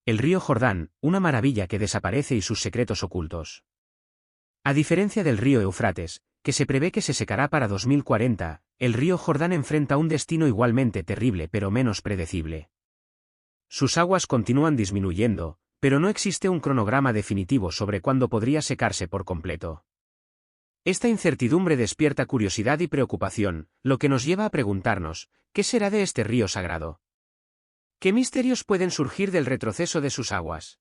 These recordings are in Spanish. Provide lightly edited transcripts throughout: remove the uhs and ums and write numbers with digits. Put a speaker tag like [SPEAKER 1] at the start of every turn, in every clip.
[SPEAKER 1] El río Jordán, una maravilla que desaparece y sus secretos ocultos. A diferencia del río Éufrates, que se prevé que se secará para 2040, el río Jordán enfrenta un destino igualmente terrible pero menos predecible. Sus aguas continúan disminuyendo, pero no existe un cronograma definitivo sobre cuándo podría secarse por completo. Esta incertidumbre despierta curiosidad y preocupación, lo que nos lleva a preguntarnos, ¿qué será de este río sagrado? ¿Qué misterios pueden surgir del retroceso de sus aguas?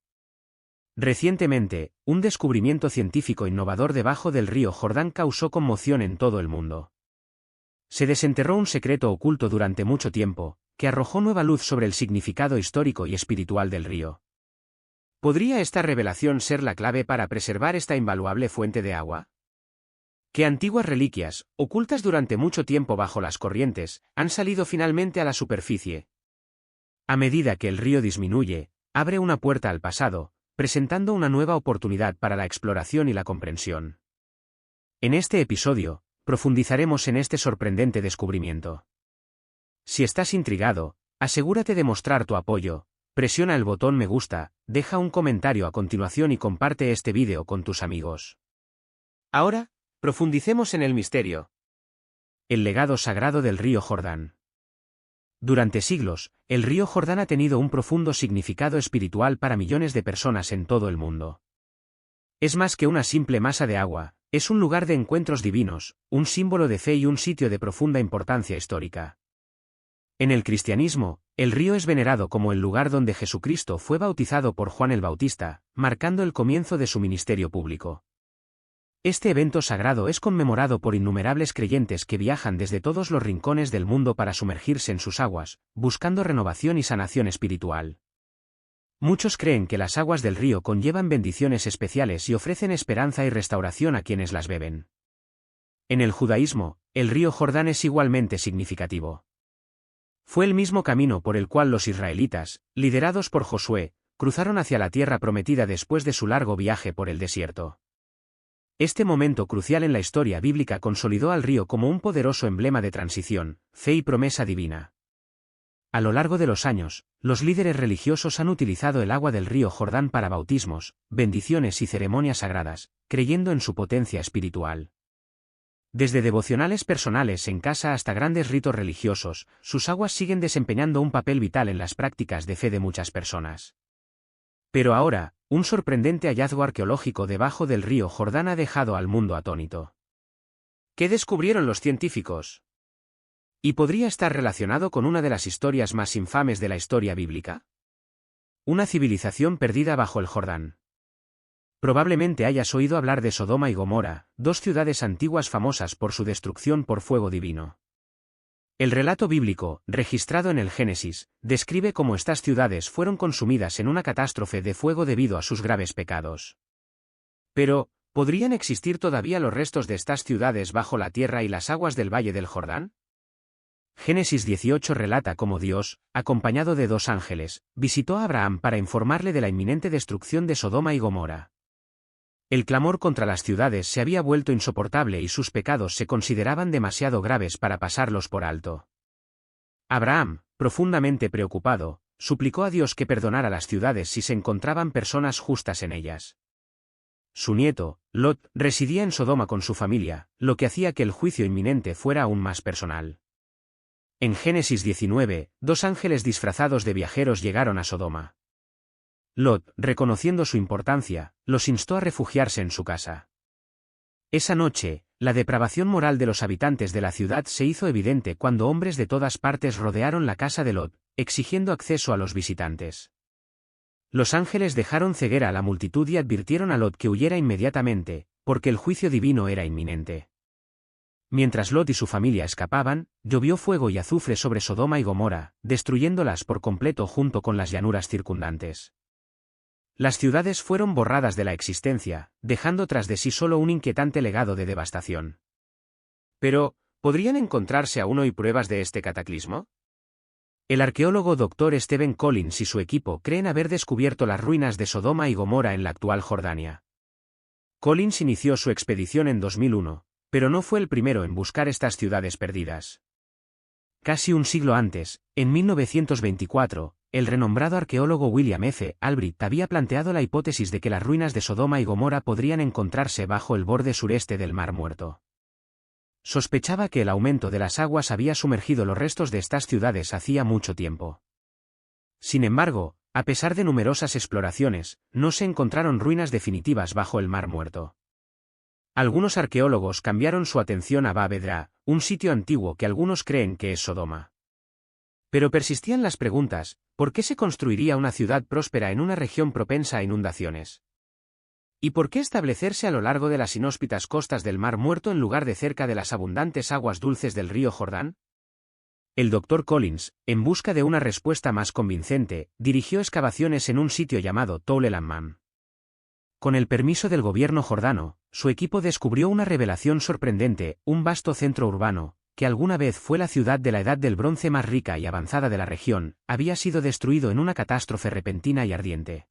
[SPEAKER 1] Recientemente, un descubrimiento científico innovador debajo del río Jordán causó conmoción en todo el mundo. Se desenterró un secreto oculto durante mucho tiempo, que arrojó nueva luz sobre el significado histórico y espiritual del río. ¿Podría esta revelación ser la clave para preservar esta invaluable fuente de agua? ¿Qué antiguas reliquias, ocultas durante mucho tiempo bajo las corrientes, han salido finalmente a la superficie? A medida que el río disminuye, abre una puerta al pasado, presentando una nueva oportunidad para la exploración y la comprensión. En este episodio, profundizaremos en este sorprendente descubrimiento. Si estás intrigado, asegúrate de mostrar tu apoyo, presiona el botón me gusta, deja un comentario a continuación y comparte este vídeo con tus amigos. Ahora, profundicemos en el misterio. El legado sagrado del río Jordán. Durante siglos, el río Jordán ha tenido un profundo significado espiritual para millones de personas en todo el mundo. Es más que una simple masa de agua, es un lugar de encuentros divinos, un símbolo de fe y un sitio de profunda importancia histórica. En el cristianismo, el río es venerado como el lugar donde Jesucristo fue bautizado por Juan el Bautista, marcando el comienzo de su ministerio público. Este evento sagrado es conmemorado por innumerables creyentes que viajan desde todos los rincones del mundo para sumergirse en sus aguas, buscando renovación y sanación espiritual. Muchos creen que las aguas del río conllevan bendiciones especiales y ofrecen esperanza y restauración a quienes las beben. En el judaísmo, el río Jordán es igualmente significativo. Fue el mismo camino por el cual los israelitas, liderados por Josué, cruzaron hacia la tierra prometida después de su largo viaje por el desierto. Este momento crucial en la historia bíblica consolidó al río como un poderoso emblema de transición, fe y promesa divina. A lo largo de los años, los líderes religiosos han utilizado el agua del río Jordán para bautismos, bendiciones y ceremonias sagradas, creyendo en su potencia espiritual. Desde devocionales personales en casa hasta grandes ritos religiosos, sus aguas siguen desempeñando un papel vital en las prácticas de fe de muchas personas. Pero ahora, un sorprendente hallazgo arqueológico debajo del río Jordán ha dejado al mundo atónito. ¿Qué descubrieron los científicos? ¿Y podría estar relacionado con una de las historias más infames de la historia bíblica? Una civilización perdida bajo el Jordán. Probablemente hayas oído hablar de Sodoma y Gomorra, dos ciudades antiguas famosas por su destrucción por fuego divino. El relato bíblico, registrado en el Génesis, describe cómo estas ciudades fueron consumidas en una catástrofe de fuego debido a sus graves pecados. Pero, ¿podrían existir todavía los restos de estas ciudades bajo la tierra y las aguas del valle del Jordán? Génesis 18 relata cómo Dios, acompañado de dos ángeles, visitó a Abraham para informarle de la inminente destrucción de Sodoma y Gomorra. El clamor contra las ciudades se había vuelto insoportable y sus pecados se consideraban demasiado graves para pasarlos por alto. Abraham, profundamente preocupado, suplicó a Dios que perdonara las ciudades si se encontraban personas justas en ellas. Su nieto, Lot, residía en Sodoma con su familia, lo que hacía que el juicio inminente fuera aún más personal. En Génesis 19, dos ángeles disfrazados de viajeros llegaron a Sodoma. Lot, reconociendo su importancia, los instó a refugiarse en su casa. Esa noche, la depravación moral de los habitantes de la ciudad se hizo evidente cuando hombres de todas partes rodearon la casa de Lot, exigiendo acceso a los visitantes. Los ángeles dejaron ceguera a la multitud y advirtieron a Lot que huyera inmediatamente, porque el juicio divino era inminente. Mientras Lot y su familia escapaban, llovió fuego y azufre sobre Sodoma y Gomorra, destruyéndolas por completo junto con las llanuras circundantes. Las ciudades fueron borradas de la existencia, dejando tras de sí solo un inquietante legado de devastación. Pero, ¿podrían encontrarse aún hoy pruebas de este cataclismo? El arqueólogo Dr. Stephen Collins y su equipo creen haber descubierto las ruinas de Sodoma y Gomorra en la actual Jordania. Collins inició su expedición en 2001, pero no fue el primero en buscar estas ciudades perdidas. Casi un siglo antes, en 1924, el renombrado arqueólogo William F. Albright había planteado la hipótesis de que las ruinas de Sodoma y Gomorra podrían encontrarse bajo el borde sureste del Mar Muerto. Sospechaba que el aumento de las aguas había sumergido los restos de estas ciudades hacía mucho tiempo. Sin embargo, a pesar de numerosas exploraciones, no se encontraron ruinas definitivas bajo el Mar Muerto. Algunos arqueólogos cambiaron su atención a Bab Edra, un sitio antiguo que algunos creen que es Sodoma. Pero persistían las preguntas: ¿por qué se construiría una ciudad próspera en una región propensa a inundaciones? ¿Y por qué establecerse a lo largo de las inhóspitas costas del Mar Muerto en lugar de cerca de las abundantes aguas dulces del río Jordán? El Dr. Collins, en busca de una respuesta más convincente, dirigió excavaciones en un sitio llamado Toul el Hammam. Con el permiso del gobierno jordano, su equipo descubrió una revelación sorprendente: un vasto centro urbano, que alguna vez fue la ciudad de la Edad del Bronce más rica y avanzada de la región, había sido destruido en una catástrofe repentina y ardiente.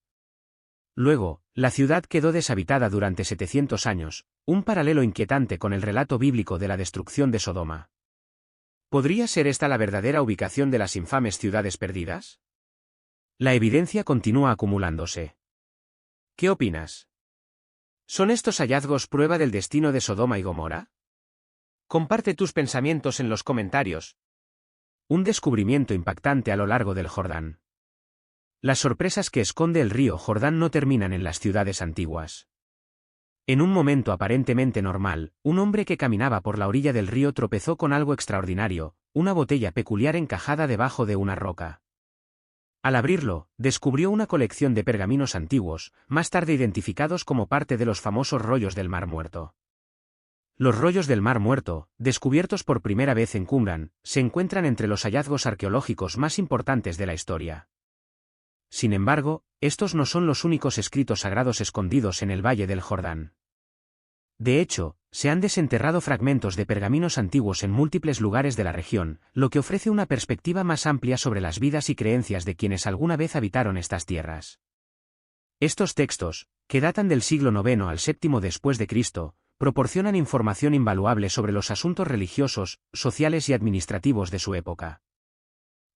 [SPEAKER 1] Luego, la ciudad quedó deshabitada durante 700 años, un paralelo inquietante con el relato bíblico de la destrucción de Sodoma. ¿Podría ser esta la verdadera ubicación de las infames ciudades perdidas? La evidencia continúa acumulándose. ¿Qué opinas? ¿Son estos hallazgos prueba del destino de Sodoma y Gomorra? Comparte tus pensamientos en los comentarios. Un descubrimiento impactante a lo largo del Jordán. Las sorpresas que esconde el río Jordán no terminan en las ciudades antiguas. En un momento aparentemente normal, un hombre que caminaba por la orilla del río tropezó con algo extraordinario: una botella peculiar encajada debajo de una roca. Al abrirlo, descubrió una colección de pergaminos antiguos, más tarde identificados como parte de los famosos rollos del Mar Muerto. Los rollos del Mar Muerto, descubiertos por primera vez en Qumran, se encuentran entre los hallazgos arqueológicos más importantes de la historia. Sin embargo, estos no son los únicos escritos sagrados escondidos en el Valle del Jordán. De hecho, se han desenterrado fragmentos de pergaminos antiguos en múltiples lugares de la región, lo que ofrece una perspectiva más amplia sobre las vidas y creencias de quienes alguna vez habitaron estas tierras. Estos textos, que datan del siglo IX al VII después de Cristo, proporcionan información invaluable sobre los asuntos religiosos, sociales y administrativos de su época.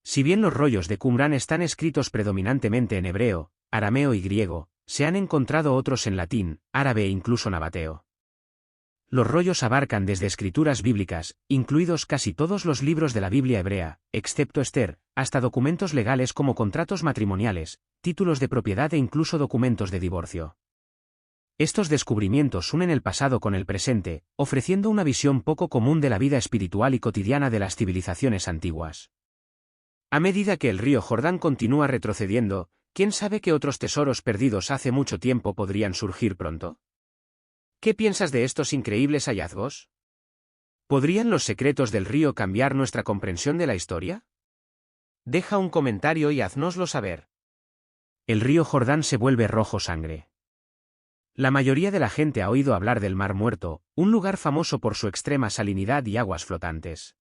[SPEAKER 1] Si bien los rollos de Qumran están escritos predominantemente en hebreo, arameo y griego, se han encontrado otros en latín, árabe e incluso nabateo. Los rollos abarcan desde escrituras bíblicas, incluidos casi todos los libros de la Biblia hebrea, excepto Esther, hasta documentos legales como contratos matrimoniales, títulos de propiedad e incluso documentos de divorcio. Estos descubrimientos unen el pasado con el presente, ofreciendo una visión poco común de la vida espiritual y cotidiana de las civilizaciones antiguas. A medida que el río Jordán continúa retrocediendo, ¿quién sabe qué otros tesoros perdidos hace mucho tiempo podrían surgir pronto? ¿Qué piensas de estos increíbles hallazgos? ¿Podrían los secretos del río cambiar nuestra comprensión de la historia? Deja un comentario y haznoslo saber. El río Jordán se vuelve rojo sangre. La mayoría de la gente ha oído hablar del Mar Muerto, un lugar famoso por su extrema salinidad y aguas flotantes.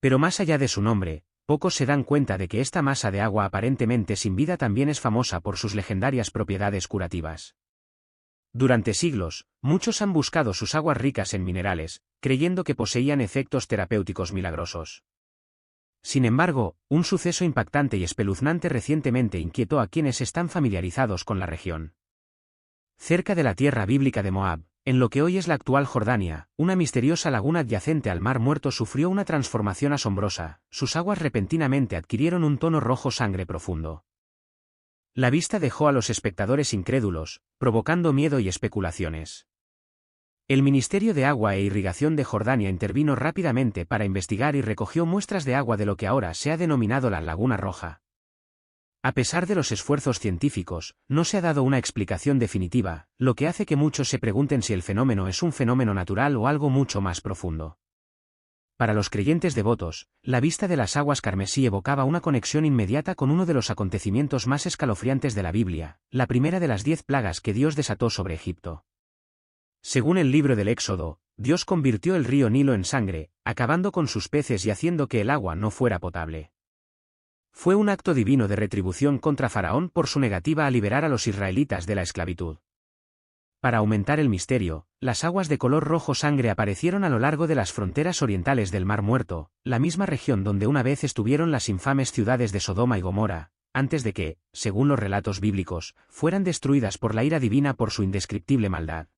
[SPEAKER 1] Pero más allá de su nombre, pocos se dan cuenta de que esta masa de agua aparentemente sin vida también es famosa por sus legendarias propiedades curativas. Durante siglos, muchos han buscado sus aguas ricas en minerales, creyendo que poseían efectos terapéuticos milagrosos. Sin embargo, un suceso impactante y espeluznante recientemente inquietó a quienes están familiarizados con la región. Cerca de la tierra bíblica de Moab, en lo que hoy es la actual Jordania, una misteriosa laguna adyacente al Mar Muerto sufrió una transformación asombrosa: sus aguas repentinamente adquirieron un tono rojo sangre profundo. La vista dejó a los espectadores incrédulos, provocando miedo y especulaciones. El Ministerio de Agua e Irrigación de Jordania intervino rápidamente para investigar y recogió muestras de agua de lo que ahora se ha denominado la Laguna Roja. A pesar de los esfuerzos científicos, no se ha dado una explicación definitiva, lo que hace que muchos se pregunten si el fenómeno es un fenómeno natural o algo mucho más profundo. Para los creyentes devotos, la vista de las aguas carmesí evocaba una conexión inmediata con uno de los acontecimientos más escalofriantes de la Biblia, la primera de las 10 plagas que Dios desató sobre Egipto. Según el libro del Éxodo, Dios convirtió el río Nilo en sangre, acabando con sus peces y haciendo que el agua no fuera potable. Fue un acto divino de retribución contra Faraón por su negativa a liberar a los israelitas de la esclavitud. Para aumentar el misterio, las aguas de color rojo sangre aparecieron a lo largo de las fronteras orientales del Mar Muerto, la misma región donde una vez estuvieron las infames ciudades de Sodoma y Gomorra, antes de que, según los relatos bíblicos, fueran destruidas por la ira divina por su indescriptible maldad.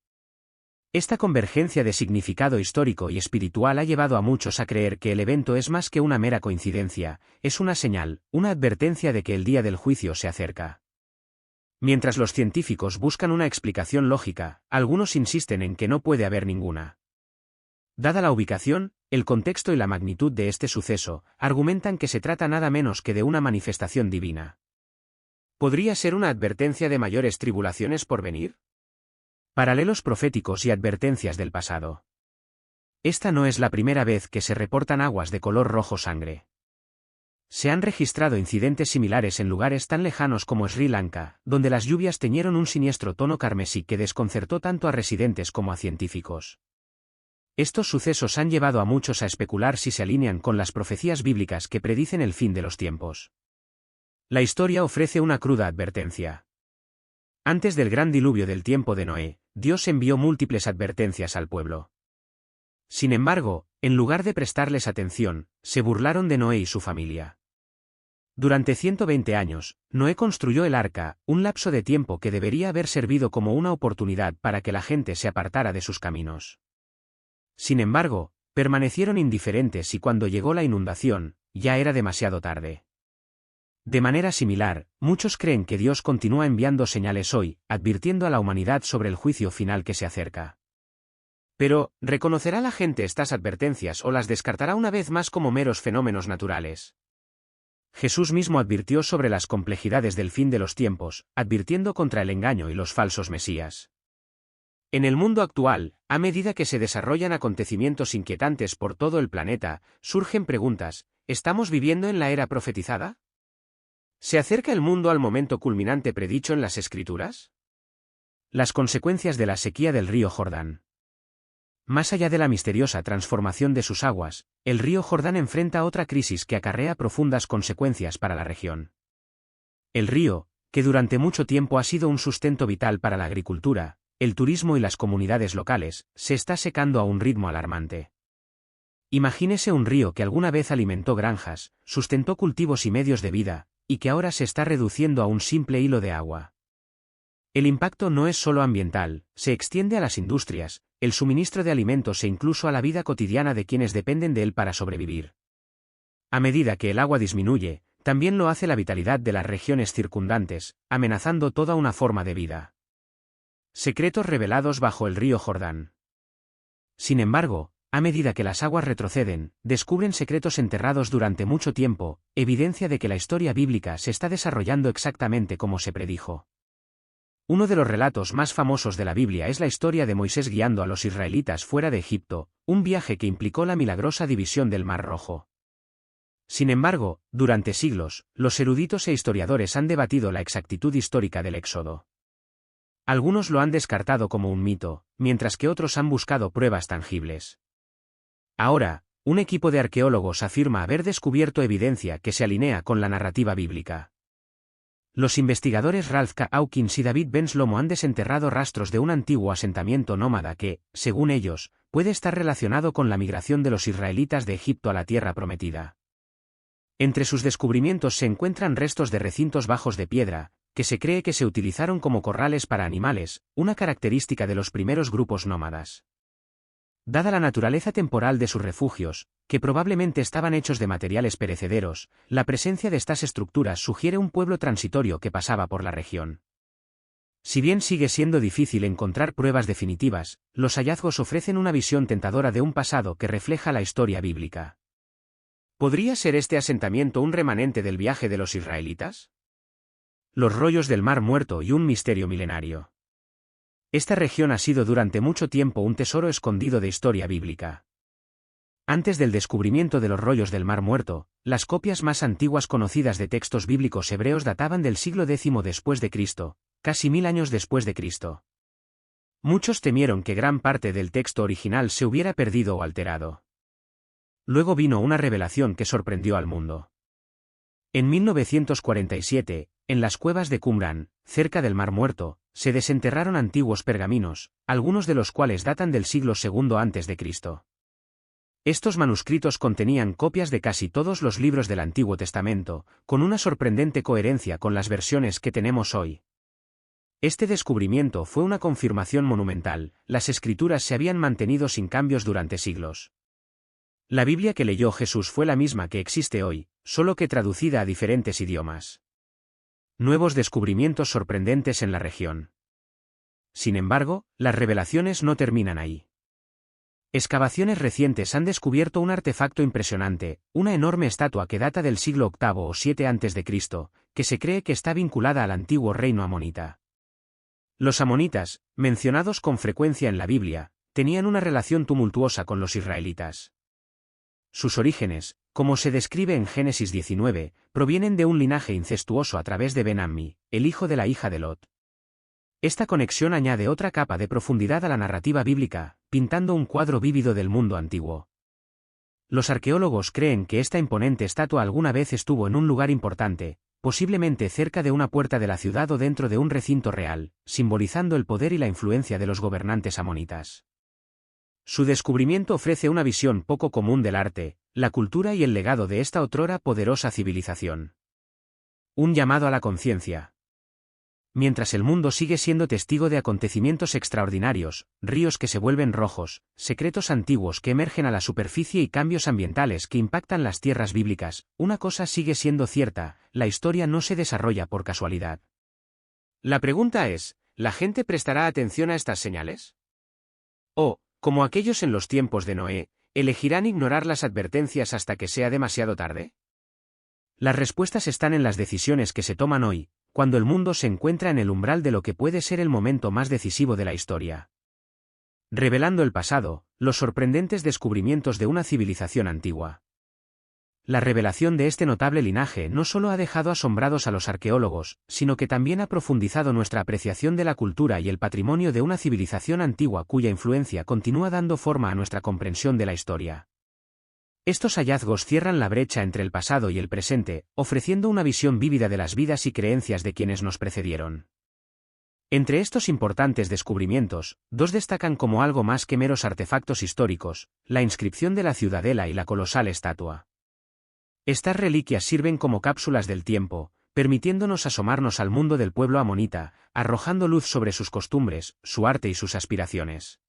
[SPEAKER 1] Esta convergencia de significado histórico y espiritual ha llevado a muchos a creer que el evento es más que una mera coincidencia, es una señal, una advertencia de que el día del juicio se acerca. Mientras los científicos buscan una explicación lógica, algunos insisten en que no puede haber ninguna. Dada la ubicación, el contexto y la magnitud de este suceso, argumentan que se trata nada menos que de una manifestación divina. ¿Podría ser una advertencia de mayores tribulaciones por venir? Paralelos proféticos y advertencias del pasado. Esta no es la primera vez que se reportan aguas de color rojo sangre. Se han registrado incidentes similares en lugares tan lejanos como Sri Lanka, donde las lluvias teñieron un siniestro tono carmesí que desconcertó tanto a residentes como a científicos. Estos sucesos han llevado a muchos a especular si se alinean con las profecías bíblicas que predicen el fin de los tiempos. La historia ofrece una cruda advertencia. Antes del gran diluvio del tiempo de Noé, Dios envió múltiples advertencias al pueblo. Sin embargo, en lugar de prestarles atención, se burlaron de Noé y su familia. Durante 120 años, Noé construyó el arca, un lapso de tiempo que debería haber servido como una oportunidad para que la gente se apartara de sus caminos. Sin embargo, permanecieron indiferentes y cuando llegó la inundación, ya era demasiado tarde. De manera similar, muchos creen que Dios continúa enviando señales hoy, advirtiendo a la humanidad sobre el juicio final que se acerca. Pero, ¿reconocerá la gente estas advertencias o las descartará una vez más como meros fenómenos naturales? Jesús mismo advirtió sobre las complejidades del fin de los tiempos, advirtiendo contra el engaño y los falsos mesías. En el mundo actual, a medida que se desarrollan acontecimientos inquietantes por todo el planeta, surgen preguntas: ¿estamos viviendo en la era profetizada? ¿Se acerca el mundo al momento culminante predicho en las Escrituras? Las consecuencias de la sequía del río Jordán. Más allá de la misteriosa transformación de sus aguas, el río Jordán enfrenta otra crisis que acarrea profundas consecuencias para la región. El río, que durante mucho tiempo ha sido un sustento vital para la agricultura, el turismo y las comunidades locales, se está secando a un ritmo alarmante. Imagínese un río que alguna vez alimentó granjas, sustentó cultivos y medios de vida, y que ahora se está reduciendo a un simple hilo de agua. El impacto no es solo ambiental, se extiende a las industrias, el suministro de alimentos e incluso a la vida cotidiana de quienes dependen de él para sobrevivir. A medida que el agua disminuye, también lo hace la vitalidad de las regiones circundantes, amenazando toda una forma de vida. Secretos revelados bajo el río Jordán. Sin embargo, a medida que las aguas retroceden, descubren secretos enterrados durante mucho tiempo, evidencia de que la historia bíblica se está desarrollando exactamente como se predijo. Uno de los relatos más famosos de la Biblia es la historia de Moisés guiando a los israelitas fuera de Egipto, un viaje que implicó la milagrosa división del Mar Rojo. Sin embargo, durante siglos, los eruditos e historiadores han debatido la exactitud histórica del Éxodo. Algunos lo han descartado como un mito, mientras que otros han buscado pruebas tangibles. Ahora, un equipo de arqueólogos afirma haber descubierto evidencia que se alinea con la narrativa bíblica. Los investigadores Ralph K. Hawkins y David Ben Shlomo han desenterrado rastros de un antiguo asentamiento nómada que, según ellos, puede estar relacionado con la migración de los israelitas de Egipto a la tierra prometida. Entre sus descubrimientos se encuentran restos de recintos bajos de piedra, que se cree que se utilizaron como corrales para animales, una característica de los primeros grupos nómadas. Dada la naturaleza temporal de sus refugios, que probablemente estaban hechos de materiales perecederos, la presencia de estas estructuras sugiere un pueblo transitorio que pasaba por la región. Si bien sigue siendo difícil encontrar pruebas definitivas, los hallazgos ofrecen una visión tentadora de un pasado que refleja la historia bíblica. ¿Podría ser este asentamiento un remanente del viaje de los israelitas? Los rollos del Mar Muerto y un misterio milenario. Esta región ha sido durante mucho tiempo un tesoro escondido de historia bíblica. Antes del descubrimiento de los rollos del Mar Muerto, las copias más antiguas conocidas de textos bíblicos hebreos databan del siglo X después de Cristo, casi 1000 años después de Cristo. Muchos temieron que gran parte del texto original se hubiera perdido o alterado. Luego vino una revelación que sorprendió al mundo. En 1947, en las cuevas de Qumran, cerca del Mar Muerto, se desenterraron antiguos pergaminos, algunos de los cuales datan del siglo II a.C. Estos manuscritos contenían copias de casi todos los libros del Antiguo Testamento, con una sorprendente coherencia con las versiones que tenemos hoy. Este descubrimiento fue una confirmación monumental, las Escrituras se habían mantenido sin cambios durante siglos. La Biblia que leyó Jesús fue la misma que existe hoy, solo que traducida a diferentes idiomas. Nuevos descubrimientos sorprendentes en la región. Sin embargo, las revelaciones no terminan ahí. Excavaciones recientes han descubierto un artefacto impresionante, una enorme estatua que data del siglo VIII o VII a.C., que se cree que está vinculada al antiguo reino amonita. Los amonitas, mencionados con frecuencia en la Biblia, tenían una relación tumultuosa con los israelitas. Sus orígenes, como se describe en Génesis 19, provienen de un linaje incestuoso a través de Ben-Ammi, el hijo de la hija de Lot. Esta conexión añade otra capa de profundidad a la narrativa bíblica, pintando un cuadro vívido del mundo antiguo. Los arqueólogos creen que esta imponente estatua alguna vez estuvo en un lugar importante, posiblemente cerca de una puerta de la ciudad o dentro de un recinto real, simbolizando el poder y la influencia de los gobernantes amonitas. Su descubrimiento ofrece una visión poco común del arte, la cultura y el legado de esta otrora poderosa civilización. Un llamado a la conciencia. Mientras el mundo sigue siendo testigo de acontecimientos extraordinarios, ríos que se vuelven rojos, secretos antiguos que emergen a la superficie y cambios ambientales que impactan las tierras bíblicas, una cosa sigue siendo cierta: la historia no se desarrolla por casualidad. La pregunta es, ¿la gente prestará atención a estas señales? O, como aquellos en los tiempos de Noé, elegirán ignorar las advertencias hasta que sea demasiado tarde? Las respuestas están en las decisiones que se toman hoy, cuando el mundo se encuentra en el umbral de lo que puede ser el momento más decisivo de la historia. Revelando el pasado, los sorprendentes descubrimientos de una civilización antigua. La revelación de este notable linaje no solo ha dejado asombrados a los arqueólogos, sino que también ha profundizado nuestra apreciación de la cultura y el patrimonio de una civilización antigua cuya influencia continúa dando forma a nuestra comprensión de la historia. Estos hallazgos cierran la brecha entre el pasado y el presente, ofreciendo una visión vívida de las vidas y creencias de quienes nos precedieron. Entre estos importantes descubrimientos, dos destacan como algo más que meros artefactos históricos: la inscripción de la ciudadela y la colosal estatua. Estas reliquias sirven como cápsulas del tiempo, permitiéndonos asomarnos al mundo del pueblo amonita, arrojando luz sobre sus costumbres, su arte y sus aspiraciones.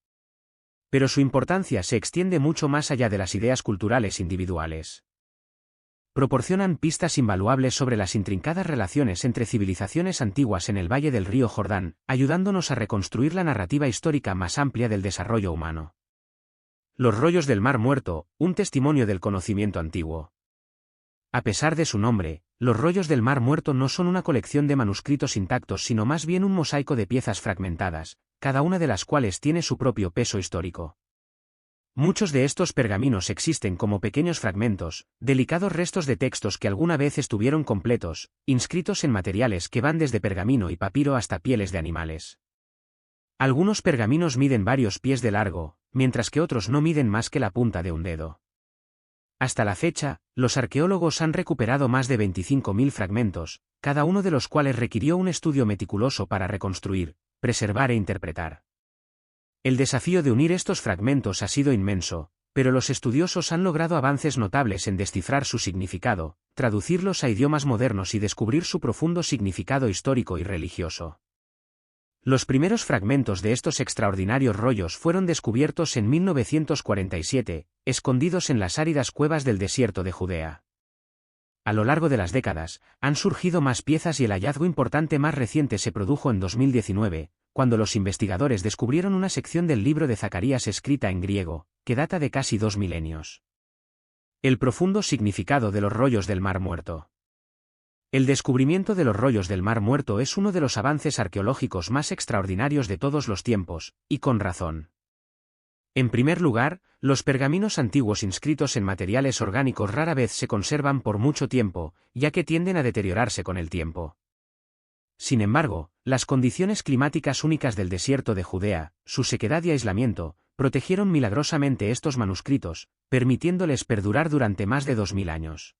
[SPEAKER 1] Pero su importancia se extiende mucho más allá de las ideas culturales individuales. Proporcionan pistas invaluables sobre las intrincadas relaciones entre civilizaciones antiguas en el valle del río Jordán, ayudándonos a reconstruir la narrativa histórica más amplia del desarrollo humano. Los rollos del Mar Muerto, un testimonio del conocimiento antiguo. A pesar de su nombre, los rollos del Mar Muerto no son una colección de manuscritos intactos, sino más bien un mosaico de piezas fragmentadas, cada una de las cuales tiene su propio peso histórico. Muchos de estos pergaminos existen como pequeños fragmentos, delicados restos de textos que alguna vez estuvieron completos, inscritos en materiales que van desde pergamino y papiro hasta pieles de animales. Algunos pergaminos miden varios pies de largo, mientras que otros no miden más que la punta de un dedo. Hasta la fecha, los arqueólogos han recuperado más de 25.000 fragmentos, cada uno de los cuales requirió un estudio meticuloso para reconstruir, preservar e interpretar. El desafío de unir estos fragmentos ha sido inmenso, pero los estudiosos han logrado avances notables en descifrar su significado, traducirlos a idiomas modernos y descubrir su profundo significado histórico y religioso. Los primeros fragmentos de estos extraordinarios rollos fueron descubiertos en 1947, escondidos en las áridas cuevas del desierto de Judea. A lo largo de las décadas, han surgido más piezas y el hallazgo importante más reciente se produjo en 2019, cuando los investigadores descubrieron una sección del libro de Zacarías escrita en griego, que data de casi 2 milenios. El profundo significado de los rollos del Mar Muerto. El descubrimiento de los rollos del Mar Muerto es uno de los avances arqueológicos más extraordinarios de todos los tiempos, y con razón. En primer lugar, los pergaminos antiguos inscritos en materiales orgánicos rara vez se conservan por mucho tiempo, ya que tienden a deteriorarse con el tiempo. Sin embargo, las condiciones climáticas únicas del desierto de Judea, su sequedad y aislamiento, protegieron milagrosamente estos manuscritos, permitiéndoles perdurar durante más de 2000 años.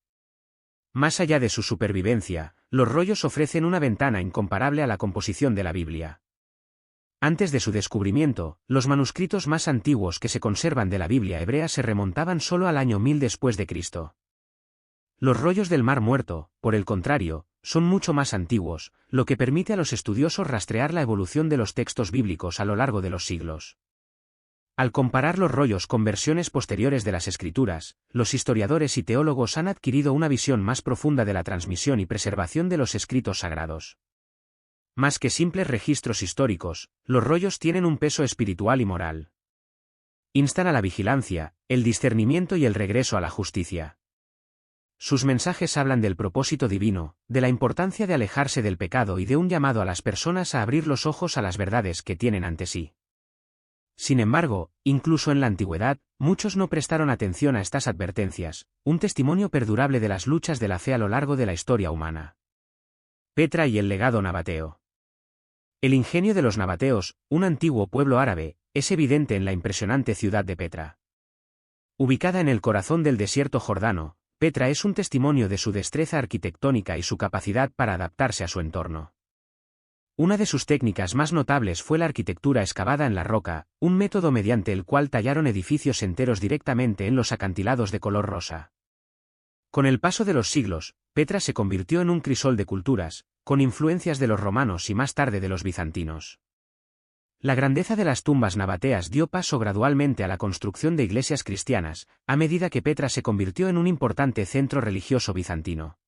[SPEAKER 1] Más allá de su supervivencia, los rollos ofrecen una ventana incomparable a la composición de la Biblia. Antes de su descubrimiento, los manuscritos más antiguos que se conservan de la Biblia hebrea se remontaban solo al año 1000 después de Cristo. Los rollos del Mar Muerto, por el contrario, son mucho más antiguos, lo que permite a los estudiosos rastrear la evolución de los textos bíblicos a lo largo de los siglos. Al comparar los rollos con versiones posteriores de las Escrituras, los historiadores y teólogos han adquirido una visión más profunda de la transmisión y preservación de los escritos sagrados. Más que simples registros históricos, los rollos tienen un peso espiritual y moral. Instan a la vigilancia, el discernimiento y el regreso a la justicia. Sus mensajes hablan del propósito divino, de la importancia de alejarse del pecado y de un llamado a las personas a abrir los ojos a las verdades que tienen ante sí. Sin embargo, incluso en la antigüedad, muchos no prestaron atención a estas advertencias, un testimonio perdurable de las luchas de la fe a lo largo de la historia humana. Petra y el legado nabateo. El ingenio de los nabateos, un antiguo pueblo árabe, es evidente en la impresionante ciudad de Petra. Ubicada en el corazón del desierto jordano, Petra es un testimonio de su destreza arquitectónica y su capacidad para adaptarse a su entorno. Una de sus técnicas más notables fue la arquitectura excavada en la roca, un método mediante el cual tallaron edificios enteros directamente en los acantilados de color rosa. Con el paso de los siglos, Petra se convirtió en un crisol de culturas, con influencias de los romanos y más tarde de los bizantinos. La grandeza de las tumbas nabateas dio paso gradualmente a la construcción de iglesias cristianas, a medida que Petra se convirtió en un importante centro religioso bizantino.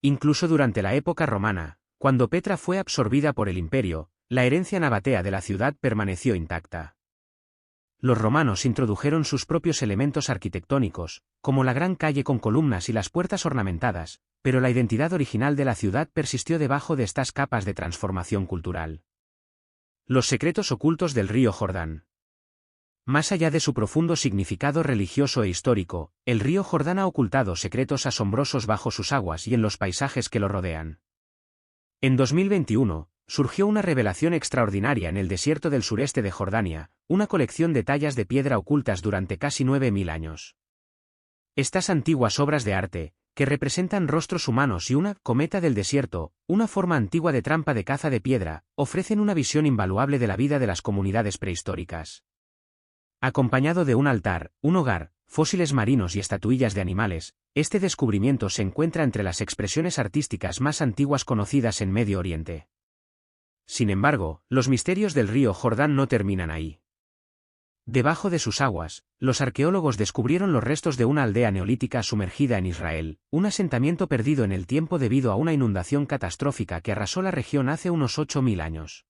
[SPEAKER 1] Incluso durante la época romana, cuando Petra fue absorbida por el imperio, la herencia nabatea de la ciudad permaneció intacta. Los romanos introdujeron sus propios elementos arquitectónicos, como la gran calle con columnas y las puertas ornamentadas, pero la identidad original de la ciudad persistió debajo de estas capas de transformación cultural. Los secretos ocultos del río Jordán. Más allá de su profundo significado religioso e histórico, el río Jordán ha ocultado secretos asombrosos bajo sus aguas y en los paisajes que lo rodean. En 2021, surgió una revelación extraordinaria en el desierto del sureste de Jordania, una colección de tallas de piedra ocultas durante casi 9000 años. Estas antiguas obras de arte, que representan rostros humanos y una cometa del desierto, una forma antigua de trampa de caza de piedra, ofrecen una visión invaluable de la vida de las comunidades prehistóricas. Acompañado de un altar, un hogar, fósiles marinos y estatuillas de animales, este descubrimiento se encuentra entre las expresiones artísticas más antiguas conocidas en Medio Oriente. Sin embargo, los misterios del río Jordán no terminan ahí. Debajo de sus aguas, los arqueólogos descubrieron los restos de una aldea neolítica sumergida en Israel, un asentamiento perdido en el tiempo debido a una inundación catastrófica que arrasó la región hace unos 8000 años.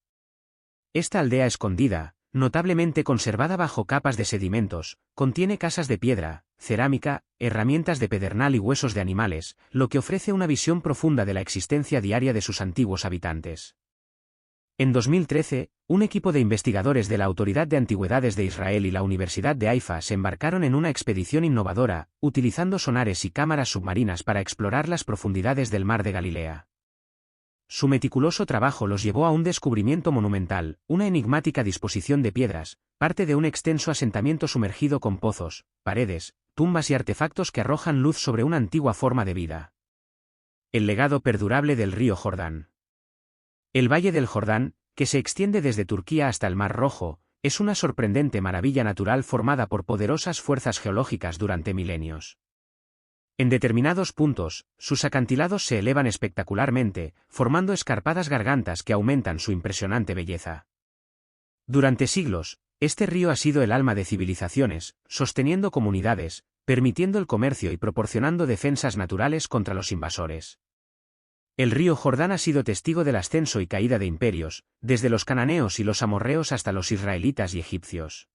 [SPEAKER 1] Esta aldea escondida, notablemente conservada bajo capas de sedimentos, contiene casas de piedra, cerámica, herramientas de pedernal y huesos de animales, lo que ofrece una visión profunda de la existencia diaria de sus antiguos habitantes. En 2013, un equipo de investigadores de la Autoridad de Antigüedades de Israel y la Universidad de Haifa se embarcaron en una expedición innovadora, utilizando sonares y cámaras submarinas para explorar las profundidades del Mar de Galilea. Su meticuloso trabajo los llevó a un descubrimiento monumental, una enigmática disposición de piedras, parte de un extenso asentamiento sumergido con pozos, paredes, tumbas y artefactos que arrojan luz sobre una antigua forma de vida. El legado perdurable del río Jordán. El Valle del Jordán, que se extiende desde Turquía hasta el Mar Rojo, es una sorprendente maravilla natural formada por poderosas fuerzas geológicas durante milenios. En determinados puntos, sus acantilados se elevan espectacularmente, formando escarpadas gargantas que aumentan su impresionante belleza. Durante siglos, este río ha sido el alma de civilizaciones, sosteniendo comunidades, permitiendo el comercio y proporcionando defensas naturales contra los invasores. El río Jordán ha sido testigo del ascenso y caída de imperios, desde los cananeos y los amorreos hasta los israelitas y egipcios.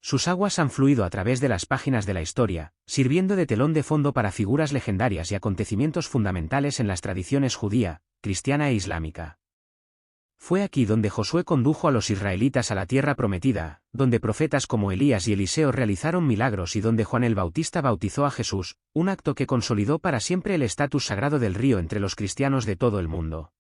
[SPEAKER 1] Sus aguas han fluido a través de las páginas de la historia, sirviendo de telón de fondo para figuras legendarias y acontecimientos fundamentales en las tradiciones judía, cristiana e islámica. Fue aquí donde Josué condujo a los israelitas a la tierra prometida, donde profetas como Elías y Eliseo realizaron milagros y donde Juan el Bautista bautizó a Jesús, un acto que consolidó para siempre el estatus sagrado del río entre los cristianos de todo el mundo.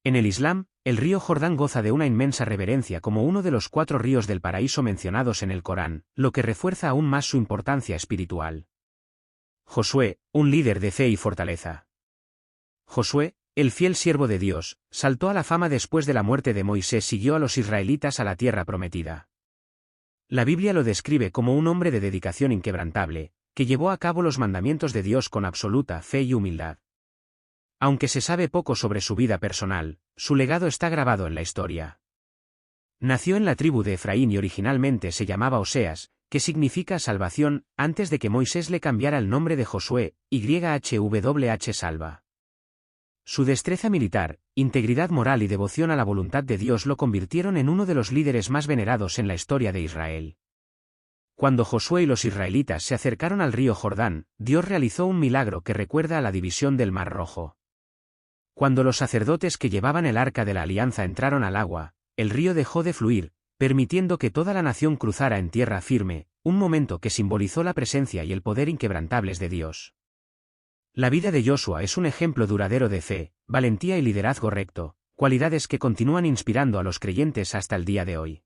[SPEAKER 1] En el Islam, el río Jordán goza de una inmensa reverencia como uno de los 4 ríos del paraíso mencionados en el Corán, lo que refuerza aún más su importancia espiritual. Josué, un líder de fe y fortaleza. Josué, el fiel siervo de Dios, saltó a la fama después de la muerte de Moisés y siguió a los israelitas a la tierra prometida. La Biblia lo describe como un hombre de dedicación inquebrantable, que llevó a cabo los mandamientos de Dios con absoluta fe y humildad. Aunque se sabe poco sobre su vida personal, su legado está grabado en la historia. Nació en la tribu de Efraín y originalmente se llamaba Oseas, que significa salvación, antes de que Moisés le cambiara el nombre de Josué, YHWH salva. Su destreza militar, integridad moral y devoción a la voluntad de Dios lo convirtieron en uno de los líderes más venerados en la historia de Israel. Cuando Josué y los israelitas se acercaron al río Jordán, Dios realizó un milagro que recuerda a la división del Mar Rojo. Cuando los sacerdotes que llevaban el arca de la alianza entraron al agua, el río dejó de fluir, permitiendo que toda la nación cruzara en tierra firme, un momento que simbolizó la presencia y el poder inquebrantables de Dios. La vida de Josué es un ejemplo duradero de fe, valentía y liderazgo recto, cualidades que continúan inspirando a los creyentes hasta el día de hoy.